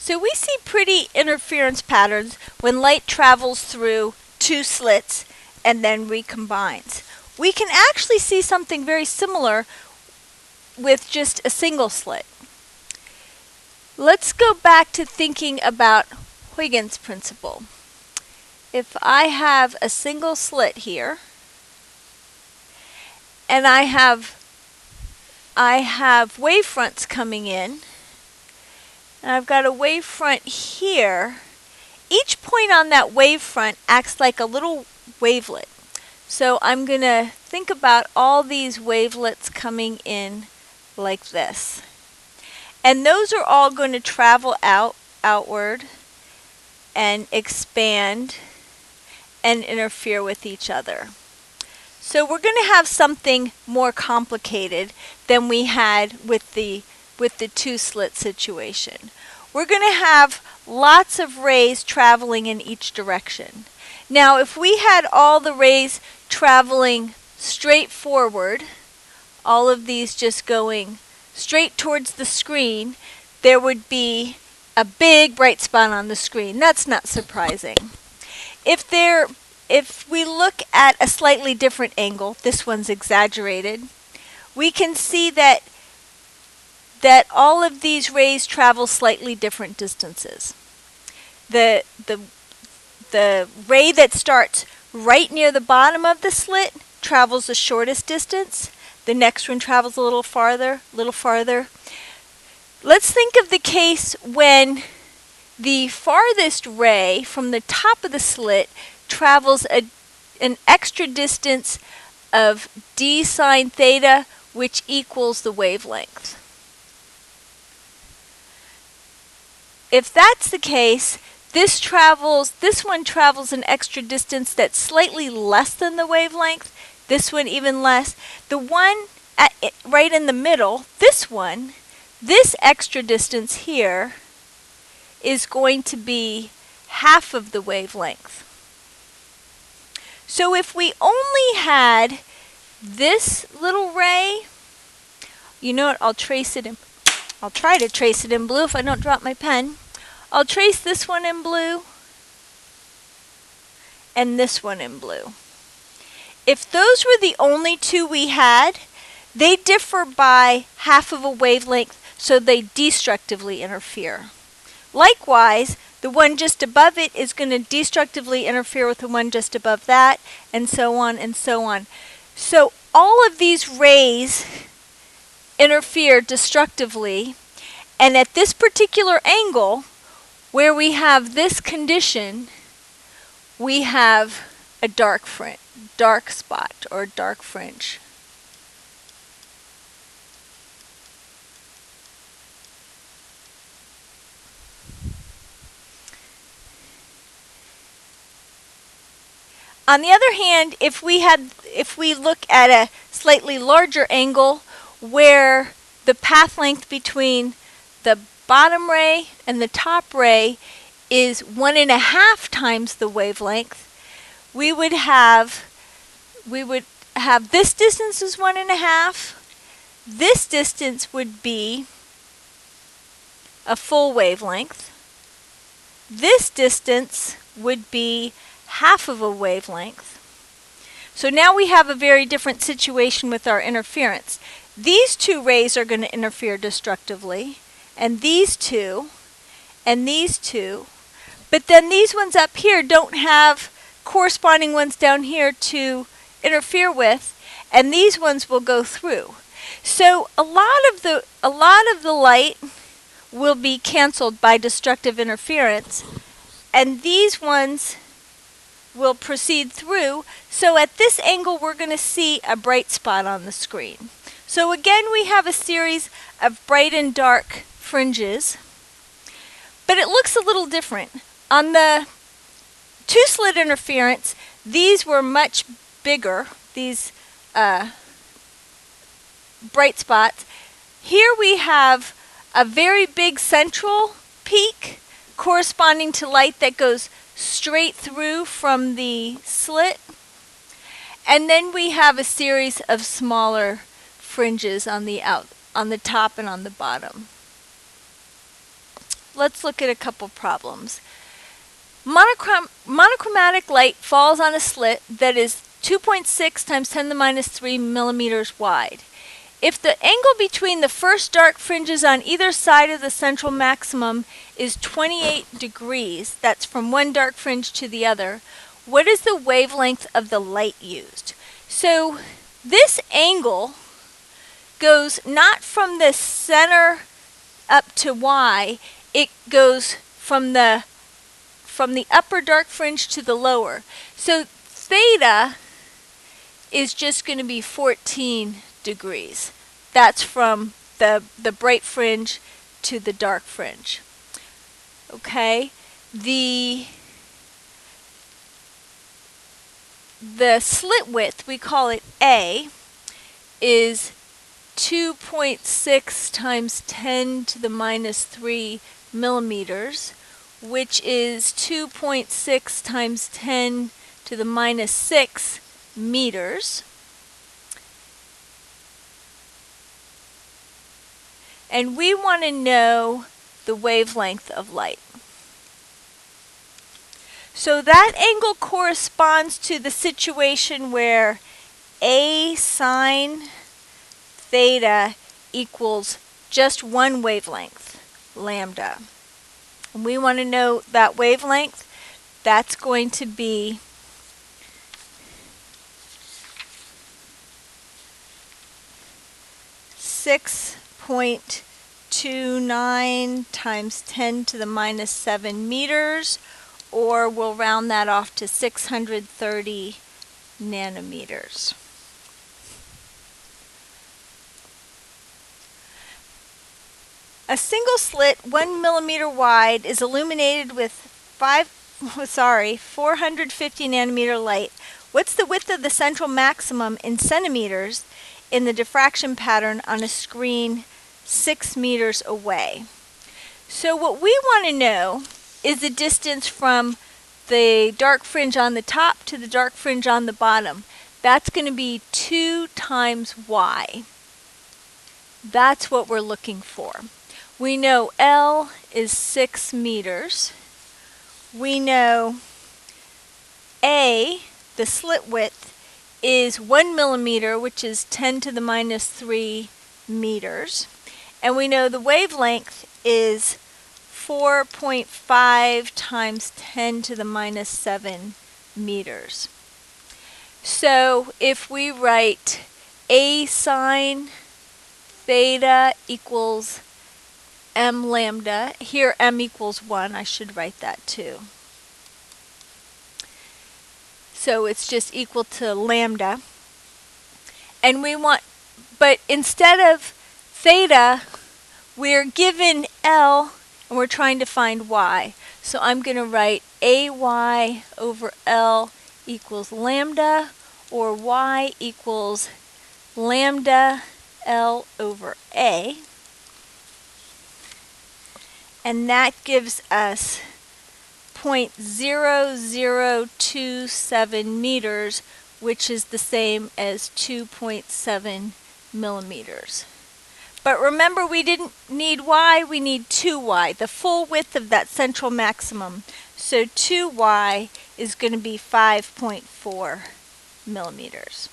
So we see pretty interference patterns when light travels through two slits and then recombines. We can actually see something very similar with just a single slit. Let's go back to thinking about Huygens principle. If I have a single slit here, and I have wavefronts coming in, and I've got a wavefront here, each point on that wavefront acts like a little wavelet. So I'm going to think about all these wavelets coming in like this. And those are all going to travel outward and expand and interfere with each other. So we're going to have something more complicated than we had with the two slit situation. We're going to have lots of rays traveling in each direction. Now, if we had all the rays traveling straight forward, all of these just going straight towards the screen, there would be a big bright spot on the screen. That's not surprising. If we look at a slightly different angle, this one's exaggerated, we can see that all of these rays travel slightly different distances. The ray that starts right near the bottom of the slit travels the shortest distance. The next one travels a little farther. Let's think of the case when the farthest ray from the top of the slit travels an extra distance of d sine theta, which equals the wavelength. If that's the case, this one travels an extra distance that's slightly less than the wavelength, this one even less. The one right in the middle, this extra distance here is going to be half of the wavelength. So if we only had this little ray, you know what, I'll try to trace it in blue if I don't drop my pen. I'll trace this one in blue and this one in blue. If those were the only two we had, they differ by half of a wavelength, so they destructively interfere. Likewise, the one just above it is going to destructively interfere with the one just above that, and so on and so on. So all of these rays interfere destructively, and at this particular angle, where we have this condition, we have a dark spot or dark fringe. On the other hand, if we look at a slightly larger angle where the path length between the bottom ray and the top ray is 1.5 times the wavelength, we would have this distance is 1.5. This distance would be a full wavelength. This distance would be half of a wavelength. So now we have a very different situation with our interference. These two rays are going to interfere destructively, and these two, but then these ones up here don't have corresponding ones down here to interfere with, and these ones will go through. So a lot of the light will be canceled by destructive interference, and these ones will proceed through. So at this angle, we're going to see a bright spot on the screen. So again, we have a series of bright and dark fringes, but it looks a little different. On the two-slit interference, these were much bigger, these bright spots. Here we have a very big central peak corresponding to light that goes straight through from the slit, and then we have a series of smaller fringes on the top and on the bottom. let's look at a couple problems. Monochromatic light falls on a slit that is 2.6 times 10 to the minus 3 millimeters wide. If the angle between the first dark fringes on either side of the central maximum is 28 degrees, that's from one dark fringe to the other, what is the wavelength of the light used? So this angle goes not from the center up to Y, it goes from the upper dark fringe to the lower. So theta is just going to be 14 degrees. That's from the bright fringe to the dark fringe. Okay, the slit width, we call it A, is 2.6 times 10 to the minus 3 millimeters, which is 2.6 times 10 to the minus 6 meters. And we want to know the wavelength of light. So that angle corresponds to the situation where A sine theta equals just one wavelength, lambda. And we want to know that wavelength. That's going to be .29 times 10 to the minus 7 meters, or we'll round that off to 630 nanometers. A single slit 1 millimeter wide is illuminated with 450 nanometer light. What's the width of the central maximum in centimeters in the diffraction pattern on a screen 6 meters away? So what we want to know is the distance from the dark fringe on the top to the dark fringe on the bottom. That's going to be 2 times y. That's what we're looking for. We know L is 6 meters. We know A, the slit width, is 1 millimeter, which is 10 to the minus 3 meters. And we know the wavelength is 4.5 times 10 to the minus 7 meters. So if we write A sine theta equals m lambda, here m equals 1, I should write that too. So it's just equal to lambda. And we want, but instead of theta, we're given L and we're trying to find y. So I'm going to write AY over L equals lambda, or y equals lambda L over A. And that gives us 0.0027 meters, which is the same as 2.7 millimeters. But remember, we didn't need y, we need 2y, the full width of that central maximum. So 2y is going to be 5.4 millimeters.